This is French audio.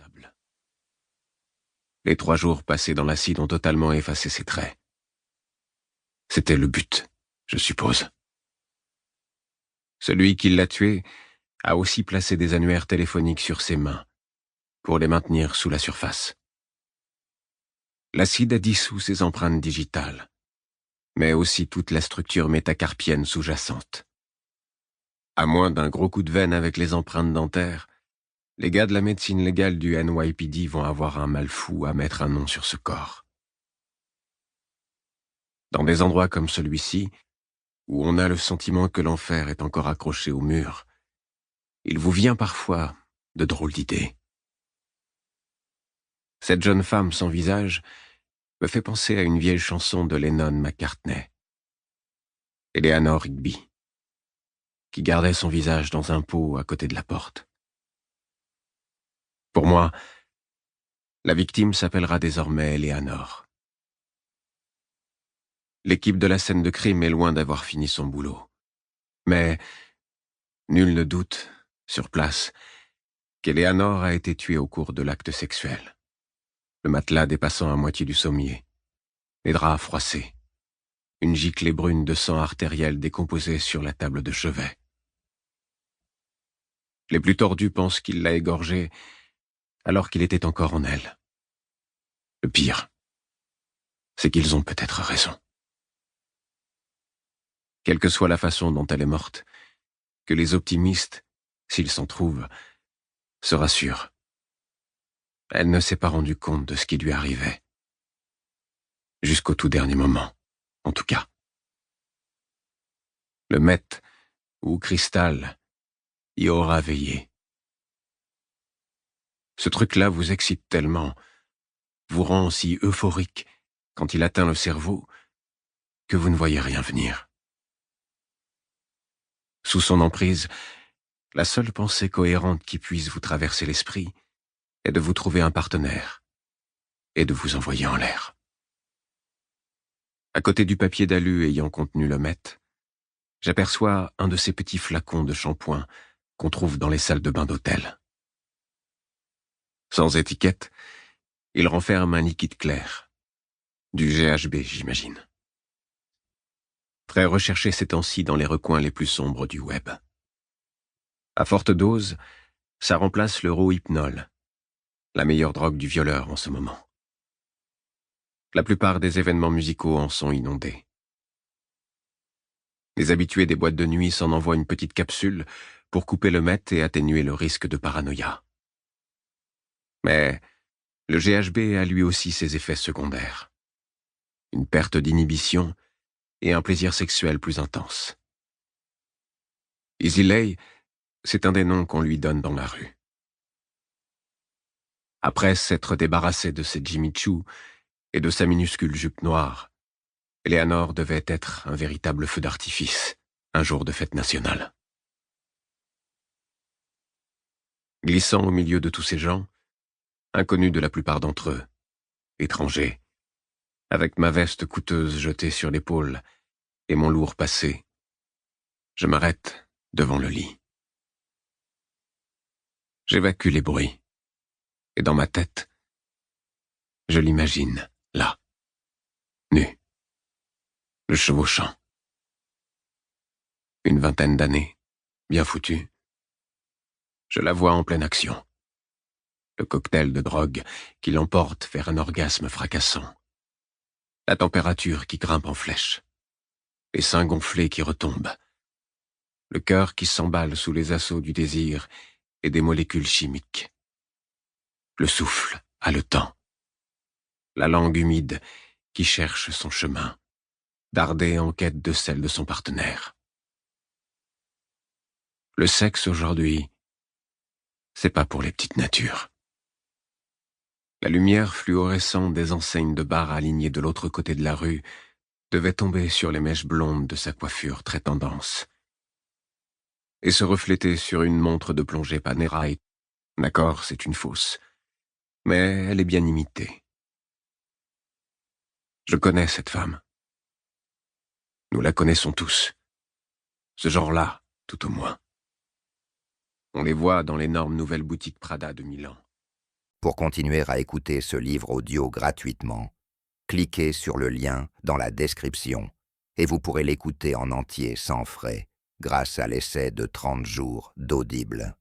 sable. Les 3 jours passés dans l'acide ont totalement effacé ses traits. C'était le but, je suppose. Celui qui l'a tué a aussi placé des annuaires téléphoniques sur ses mains, pour les maintenir sous la surface. L'acide a dissous ses empreintes digitales, mais aussi toute la structure métacarpienne sous-jacente. À moins d'un gros coup de veine avec les empreintes dentaires, les gars de la médecine légale du NYPD vont avoir un mal fou à mettre un nom sur ce corps. Dans des endroits comme celui-ci, où on a le sentiment que l'enfer est encore accroché au mur, il vous vient parfois de drôles d'idées. Cette jeune femme sans visage me fait penser à une vieille chanson de Lennon-McCartney, Eleanor Rigby, qui gardait son visage dans un pot à côté de la porte. Pour moi, la victime s'appellera désormais Eleanor. L'équipe de la scène de crime est loin d'avoir fini son boulot. Mais nul ne doute, sur place, qu'Eleanor a été tuée au cours de l'acte sexuel. Le matelas dépassant à moitié du sommier, les draps froissés, une giclée brune de sang artériel décomposée sur la table de chevet. Les plus tordus pensent qu'il l'a égorgée alors qu'il était encore en elle. Le pire, c'est qu'ils ont peut-être raison. Quelle que soit la façon dont elle est morte, que les optimistes, s'ils s'en trouvent, se rassurent. Elle ne s'est pas rendue compte de ce qui lui arrivait. Jusqu'au tout dernier moment, en tout cas. Le Met ou Cristal y aura veillé. Ce truc-là vous excite tellement, vous rend si euphorique quand il atteint le cerveau, que vous ne voyez rien venir. Sous son emprise, la seule pensée cohérente qui puisse vous traverser l'esprit est de vous trouver un partenaire et de vous envoyer en l'air. À côté du papier d'alu ayant contenu le Met, j'aperçois un de ces petits flacons de shampoing qu'on trouve dans les salles de bain d'hôtel. Sans étiquette, il renferme un liquide clair. Du GHB, j'imagine. Très recherché ces temps-ci dans les recoins les plus sombres du web. À forte dose, ça remplace le Rohypnol, la meilleure drogue du violeur en ce moment. La plupart des événements musicaux en sont inondés. Les habitués des boîtes de nuit s'en envoient une petite capsule pour couper le Met et atténuer le risque de paranoïa. Mais le GHB a lui aussi ses effets secondaires. Une perte d'inhibition et un plaisir sexuel plus intense. Easy Lay, c'est un des noms qu'on lui donne dans la rue. Après s'être débarrassé de ses Jimmy Choo et de sa minuscule jupe noire, Eleanor devait être un véritable feu d'artifice, un jour de fête nationale. Glissant au milieu de tous ces gens, inconnus de la plupart d'entre eux, étrangers, avec ma veste coûteuse jetée sur l'épaule et mon lourd passé, je m'arrête devant le lit. J'évacue les bruits, et dans ma tête, je l'imagine, là, nu, le chevauchant. Une vingtaine d'années, bien foutue. Je la vois en pleine action. Le cocktail de drogue qui l'emporte vers un orgasme fracassant. La température qui grimpe en flèche. Les seins gonflés qui retombent. Le cœur qui s'emballe sous les assauts du désir et des molécules chimiques. Le souffle haletant. La langue humide qui cherche son chemin, dardée en quête de celle de son partenaire. Le sexe aujourd'hui, c'est pas pour les petites natures. La lumière fluorescente des enseignes de bars alignées de l'autre côté de la rue devait tomber sur les mèches blondes de sa coiffure très tendance et se refléter sur une montre de plongée Panerai. D'accord, c'est une fausse, mais elle est bien imitée. Je connais cette femme. Nous la connaissons tous. Ce genre-là, tout au moins. On les voit dans l'énorme nouvelle boutique Prada de Milan. Pour continuer à écouter ce livre audio gratuitement, cliquez sur le lien dans la description et vous pourrez l'écouter en entier sans frais grâce à l'essai de 30 jours d'Audible.